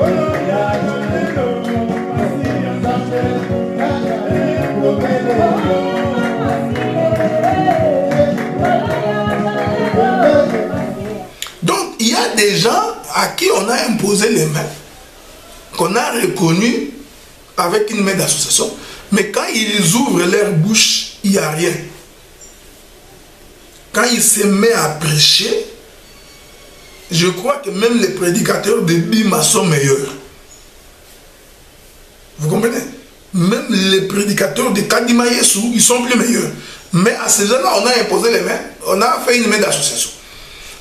Donc, il y a des gens à qui on a imposé les mains, qu'on a reconnus avec une main d'association, mais quand ils ouvrent leur bouche, il n'y a rien. Quand ils se mettent à prêcher, je crois que même les prédicateurs de Bima sont meilleurs. Vous comprenez? Même les prédicateurs de Kadima Yesu, ils sont plus meilleurs. Mais à ces gens-là, on a imposé les mains, on a fait une main d'association.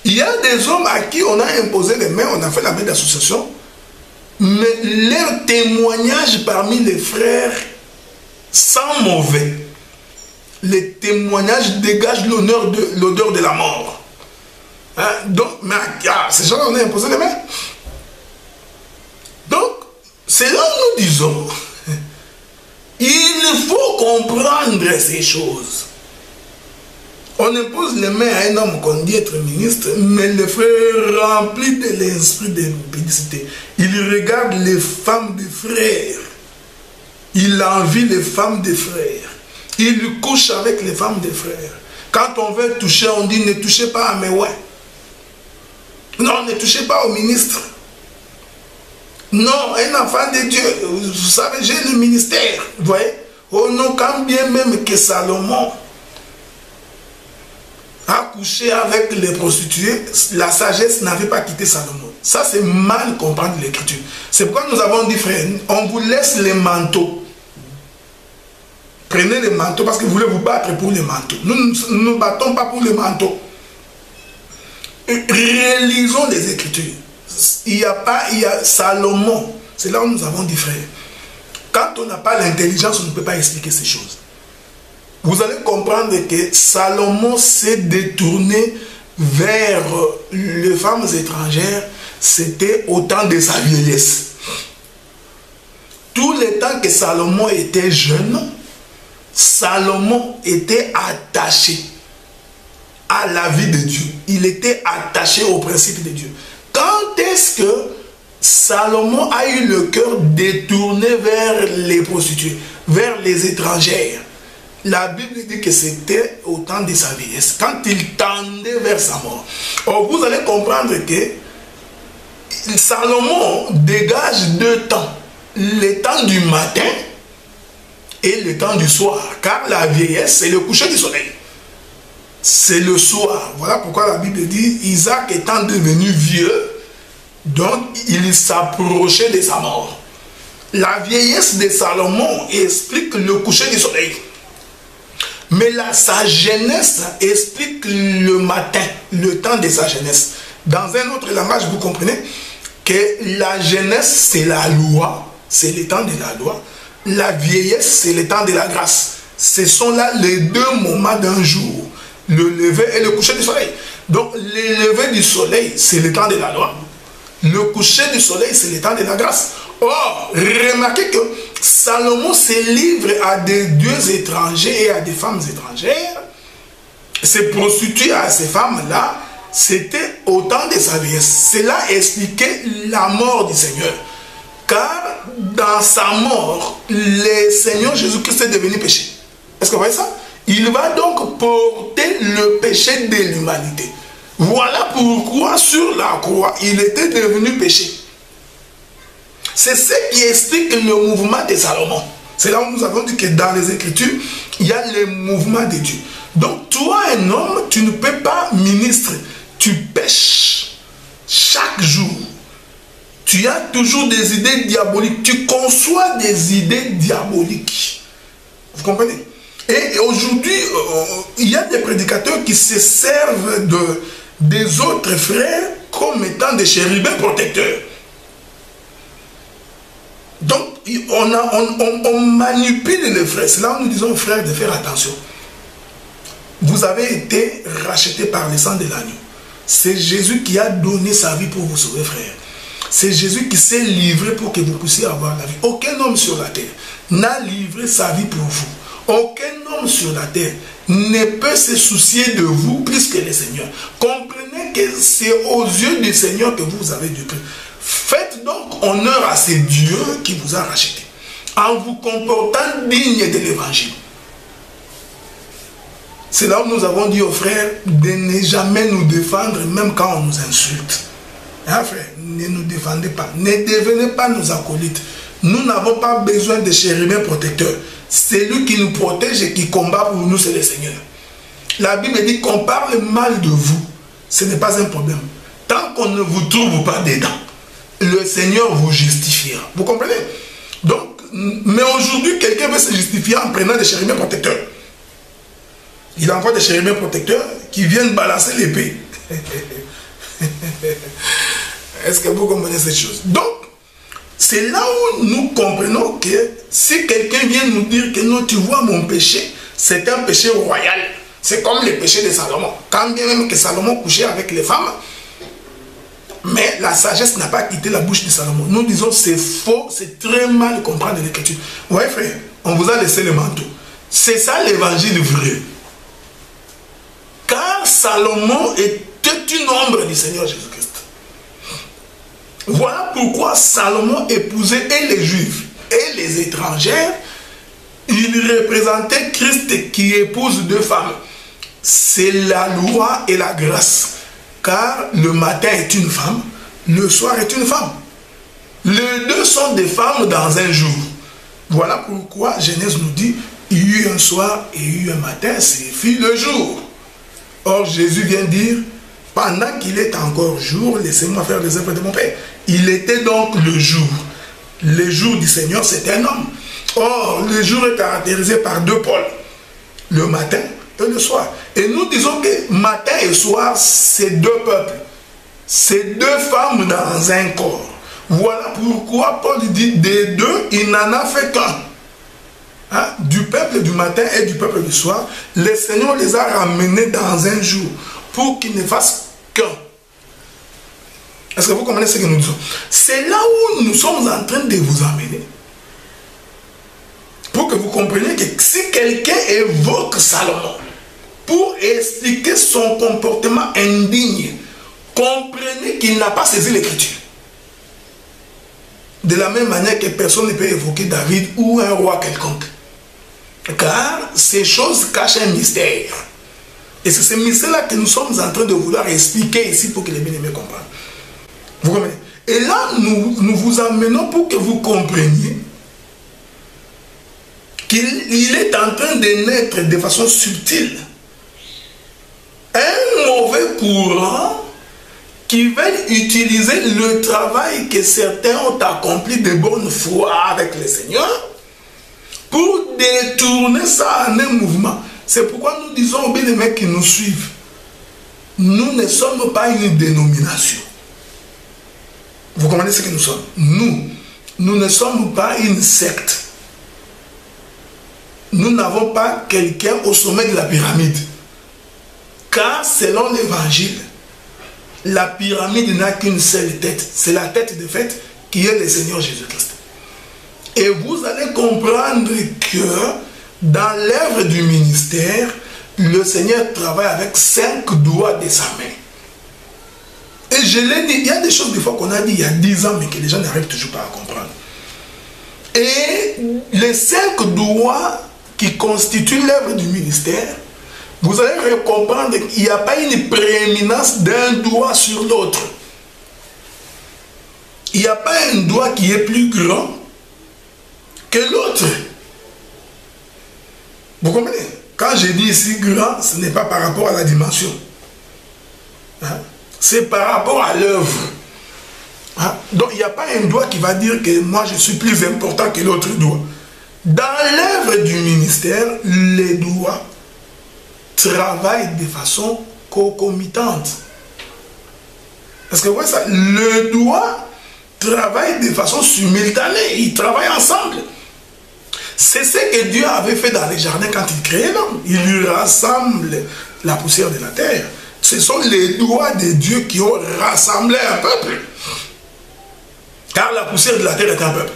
Il y a des hommes à qui on a imposé les mains, on a fait la main d'association, mais leur témoignage parmi les frères sont mauvais. Les témoignages dégagent l'odeur de la mort. Hein? Donc, mais ces gens-là, on a imposé les mains. Donc, c'est là où nous disons, il faut comprendre ces choses. On impose les mains à un homme qu'on dit être ministre, mais le frère rempli de l'esprit de publicité. Il regarde les femmes des frères. Il envie les femmes des frères. Il couche avec les femmes des frères. Quand on veut toucher, on dit ne touchez pas à mes ouais. Non, ne touchez pas au ministre. Non, un enfant de Dieu, vous savez, j'ai le ministère. Vous voyez? Oh non, quand bien même que Salomon a couché avec les prostituées, la sagesse n'avait pas quitté Salomon. Ça, c'est mal comprendre l'écriture. C'est pourquoi nous avons dit, frère, on vous laisse les manteaux. Prenez les manteaux parce que vous voulez vous battre pour les manteaux. Nous ne nous battons pas pour les manteaux. Relisons les Écritures. Il y a Salomon. C'est là où nous avons dit, frère. Quand on n'a pas l'intelligence, on ne peut pas expliquer ces choses. Vous allez comprendre que Salomon s'est détourné vers les femmes étrangères. C'était au temps de sa vieillesse. Tout le temps que Salomon était jeune, Salomon était attaché à la vie de Dieu. Il était attaché au principe de Dieu. Quand est-ce que Salomon a eu le cœur détourné vers les prostituées, vers les étrangères? La Bible dit que c'était au temps de sa vieillesse, quand il tendait vers sa mort. Or, vous allez comprendre que Salomon dégage deux temps. Le temps du matin et le temps du soir. Car la vieillesse, c'est le coucher du soleil. C'est le soir. Voilà pourquoi la Bible dit, Isaac étant devenu vieux, donc il s'approchait de sa mort. La vieillesse de Salomon explique le coucher du soleil. Mais sa jeunesse explique le matin, le temps de sa jeunesse. Dans un autre langage, vous comprenez que la jeunesse, c'est la loi, c'est le temps de la loi. La vieillesse, c'est le temps de la grâce. Ce sont là les deux moments d'un jour, le lever et le coucher du soleil. Donc, le lever du soleil, c'est le temps de la loi. Le coucher du soleil, c'est le temps de la grâce. Or, remarquez que Salomon se livre à des dieux étrangers et à des femmes étrangères. Se prostituer à ces femmes-là, c'était au temps de sa vieillesse. Cela expliquait la mort du Seigneur. Car dans sa mort, le Seigneur Jésus-Christ est devenu péché. Est-ce que vous voyez ça? Il va donc porter le péché de l'humanité. Voilà pourquoi sur la croix, il était devenu péché. C'est ce qui explique le mouvement de Salomon. C'est là où nous avons dit que dans les Écritures, il y a le mouvement de Dieu. Donc toi, un homme, tu ne peux pas ministre. Tu pêches chaque jour. Tu as toujours des idées diaboliques. Tu conçois des idées diaboliques. Vous comprenez? Et aujourd'hui, il y a des prédicateurs qui se servent des autres frères comme étant des chérubins protecteurs. Donc, on manipule les frères. C'est là où nous disons aux frères de faire attention. Vous avez été rachetés par le sang de l'agneau. C'est Jésus qui a donné sa vie pour vous sauver, frère. C'est Jésus qui s'est livré pour que vous puissiez avoir la vie. Aucun homme sur la terre n'a livré sa vie pour vous. Aucun homme sur la terre ne peut se soucier de vous plus que le Seigneur. Comprenez que c'est aux yeux du Seigneur que vous avez du prix. Faites donc rendant honneur à ce Dieu qui vous a racheté, en vous comportant digne de l'évangile. C'est là où nous avons dit aux frères de ne jamais nous défendre, même quand on nous insulte. Hein, frère, ne nous défendez pas. Ne devenez pas nos acolytes. Nous n'avons pas besoin de chérubins protecteurs. C'est lui qui nous protège et qui combat pour nous, c'est le Seigneur. La Bible dit qu'on parle mal de vous. Ce n'est pas un problème. Tant qu'on ne vous trouve pas dedans, le Seigneur vous justifiera. Vous comprenez? Donc, mais aujourd'hui, quelqu'un veut se justifier en prenant des chérubins protecteurs. Il a encore des chérubins protecteurs qui viennent balancer l'épée. Est-ce que vous comprenez cette chose? Donc, c'est là où nous comprenons que si quelqu'un vient nous dire que non, tu vois mon péché, c'est un péché royal. C'est comme le péché de Salomon. Quand bien même que Salomon couchait avec les femmes, mais la sagesse n'a pas quitté la bouche de Salomon. Nous disons c'est faux, c'est très mal comprendre l'écriture. Oui frère, on vous a laissé le manteau. C'est ça l'évangile vrai. Car Salomon était une ombre du Seigneur Jésus-Christ. Voilà pourquoi Salomon épousait et les Juifs et les étrangères. Il représentait Christ qui épouse deux femmes. C'est la loi et la grâce. Car le matin est une femme, le soir est une femme. Les deux sont des femmes dans un jour. Voilà pourquoi Genèse nous dit, il y eut un soir et il y eut un matin, c'est fit le jour. Or Jésus vient dire, pendant qu'il est encore jour, laissez-moi faire les œuvres de mon Père. Il était donc le jour. Le jour du Seigneur, c'est un homme. Or, le jour est caractérisé par deux pôles, le matin et le soir. Et nous disons que matin et soir, c'est deux peuples. C'est deux femmes dans un corps. Voilà pourquoi Paul dit des deux, il n'en a fait qu'un. Hein? Du peuple du matin et du peuple du soir, le Seigneur les a ramenés dans un jour pour qu'ils ne fassent qu'un. Est-ce que vous comprenez ce que nous disons? C'est là où nous sommes en train de vous amener. Pour que vous compreniez que si quelqu'un évoque Salomon pour expliquer son comportement indigne, comprenez qu'il n'a pas saisi l'écriture. De la même manière que personne ne peut évoquer David ou un roi quelconque. Car ces choses cachent un mystère. Et c'est ce mystère-là que nous sommes en train de vouloir expliquer ici pour que les bien-aimés comprennent. Vous comprenez? Et là, nous vous amenons pour que vous compreniez qu'il est en train de naître de façon subtile un mauvais courant qui va utiliser le travail que certains ont accompli de bonne foi avec le Seigneur pour détourner ça en un mouvement. C'est pourquoi nous disons aux bien-aimés qui nous suivent, nous ne sommes pas une dénomination. Vous comprenez ce que nous sommes? Nous ne sommes pas une secte. Nous n'avons pas quelqu'un au sommet de la pyramide. Car selon l'évangile, la pyramide n'a qu'une seule tête. C'est la tête de fait qui est le Seigneur Jésus-Christ. Et vous allez comprendre que dans l'œuvre du ministère, le Seigneur travaille avec 5 doigts de sa main. Et je l'ai dit, il y a des choses des fois qu'on a dit il y a 10 ans, mais que les gens n'arrivent toujours pas à comprendre. Et les 5 doigts qui constituent l'œuvre du ministère, vous allez comprendre qu'il n'y a pas une prééminence d'un doigt sur l'autre. Il n'y a pas un doigt qui est plus grand que l'autre. Vous comprenez? Quand je dis ici grand, ce n'est pas par rapport à la dimension. Hein? C'est par rapport à l'œuvre. Hein? Donc il n'y a pas un doigt qui va dire que moi je suis plus important que l'autre doigt. Dans l'œuvre du ministère, les doigts travaillent de façon concomitante. Parce que vous voyez ça, le doigt travaille de façon simultanée, ils travaillent ensemble. C'est ce que Dieu avait fait dans les jardins quand il créait l'homme. Il lui rassemble la poussière de la terre. Ce sont les doigts de Dieu qui ont rassemblé un peuple. Car la poussière de la terre est un peuple.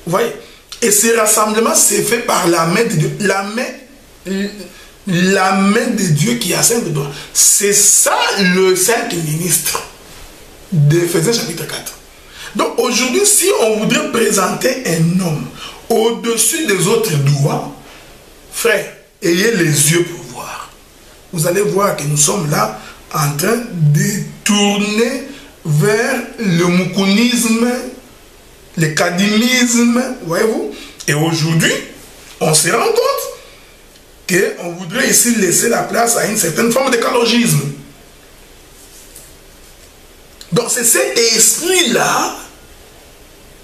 Vous voyez? Et ce rassemblement s'est fait par la main de Dieu. La main de Dieu qui a 5 doigts. C'est ça le 5 ministre d'Éphésiens chapitre 4. Donc aujourd'hui, si on voudrait présenter un homme au-dessus des autres doigts, frère, ayez les yeux pour voir. Vous allez voir que nous sommes là en train de tourner vers le moukonisme, le kadimisme, voyez-vous. Et aujourd'hui, on se rend compte qu'on voudrait ici laisser la place à une certaine forme de calogisme. Donc c'est cet esprit-là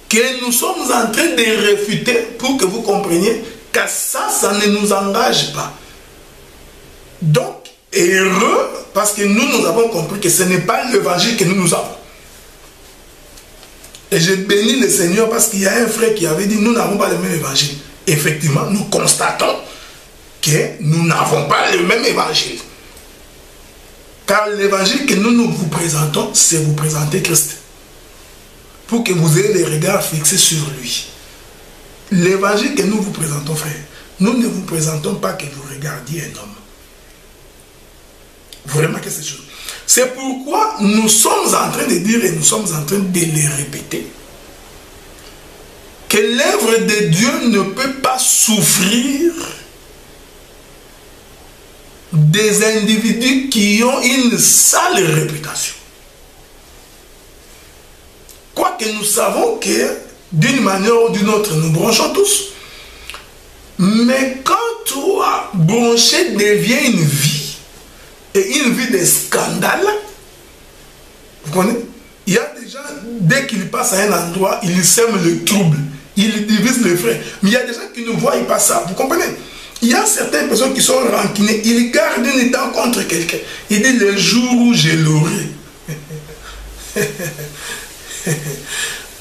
que nous sommes en train de réfuter pour que vous compreniez que ça ne nous engage pas. Donc, heureux, parce que nous avons compris que ce n'est pas l'évangile que nous avons. Et je bénis le Seigneur parce qu'il y a un frère qui avait dit, nous n'avons pas le même évangile. Effectivement, nous constatons que nous n'avons pas le même évangile. Car l'évangile que nous vous présentons, c'est vous présenter Christ. Pour que vous ayez les regards fixés sur lui. L'évangile que nous vous présentons, frère, nous ne vous présentons pas que vous regardiez un homme. Vous remarquez cette chose. C'est pourquoi nous sommes en train de dire et nous sommes en train de les répéter que l'œuvre de Dieu ne peut pas souffrir des individus qui ont une sale réputation. Quoique nous savons que d'une manière ou d'une autre nous bronchons tous. Mais quand toi, broncher devient une vie, et une vie de scandale, vous connaissez? Il y a des gens, dès qu'ils passent à un endroit, ils sèment le trouble, ils divisent les frères. Mais il y a des gens qui ne voient pas ça, vous comprenez? Il y a certaines personnes qui sont rancunées, ils gardent une dent contre quelqu'un. Ils disent le jour où je l'aurai.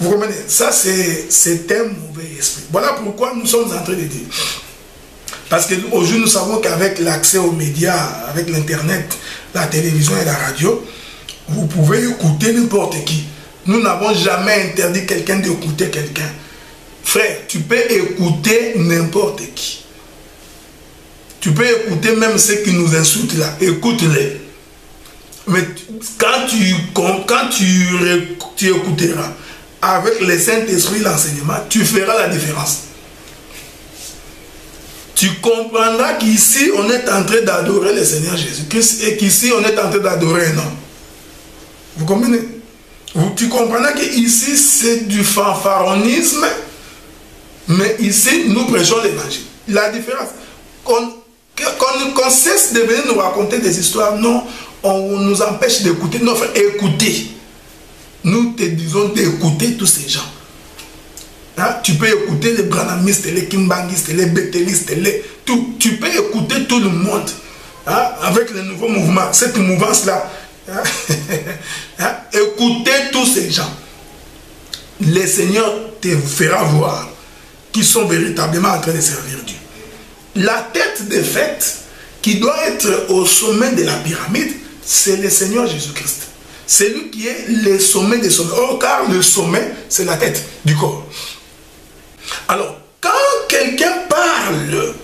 Vous comprenez? Ça, c'est un mauvais esprit. Voilà pourquoi nous sommes en train de dire. Parce qu'aujourd'hui, nous savons qu'avec l'accès aux médias, avec l'Internet, la télévision et la radio, vous pouvez écouter n'importe qui. Nous n'avons jamais interdit quelqu'un d'écouter quelqu'un. Frère, tu peux écouter n'importe qui. Tu peux écouter même ceux qui nous insultent là. Écoute-les. Mais quand tu écouteras avec le Saint-Esprit l'enseignement, tu feras la différence. Tu comprendras qu'ici, on est en train d'adorer le Seigneur Jésus-Christ et qu'ici, on est en train d'adorer un homme. Vous comprenez? Tu comprendras qu'ici, c'est du fanfaronisme, mais ici, nous prêchons l'évangile. La différence, qu'on cesse de venir nous raconter des histoires, non, on nous empêche d'écouter. Non, frère, écoutez. Nous te disons d'écouter tous ces gens. Hein? Tu peux écouter les branhamistes, les kimbangistes, les bétélistes, tout. Tu peux écouter tout le monde. Hein? Avec le nouveau mouvement, cette mouvance-là. Hein? Hein? Écoutez tous ces gens. Le Seigneur te fera voir qu'ils sont véritablement en train de servir Dieu. La tête de fête qui doit être au sommet de la pyramide, c'est le Seigneur Jésus-Christ. C'est lui qui est le sommet des sommets. Or, car le sommet, c'est la tête du corps. Alors, quand quelqu'un parle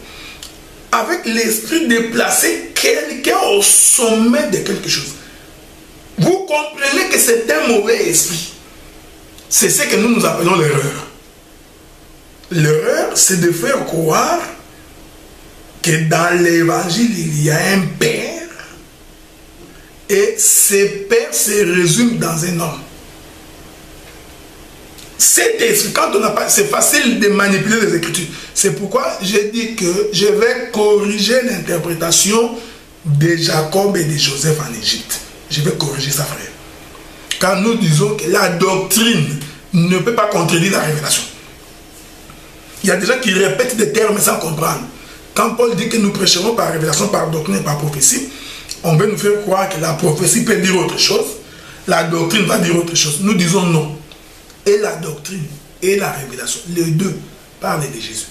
avec l'esprit de placer quelqu'un au sommet de quelque chose, vous comprenez que c'est un mauvais esprit. C'est ce que nous appelons l'erreur. L'erreur, c'est de faire croire que dans l'évangile, il y a un père et ce père se résume dans un homme. Cet esprit, quand on n'a pas, c'est facile de manipuler les Écritures. C'est pourquoi j'ai dit que je vais corriger l'interprétation de Jacob et de Joseph en Égypte. Je vais corriger ça, frère. Quand nous disons que la doctrine ne peut pas contredire la révélation. Il y a des gens qui répètent des termes sans comprendre. Quand Paul dit que nous prêcherons par révélation, par doctrine et par prophétie, on veut nous faire croire que la prophétie peut dire autre chose, la doctrine va dire autre chose. Nous disons non. Et la doctrine et la révélation, les deux parlent de Jésus.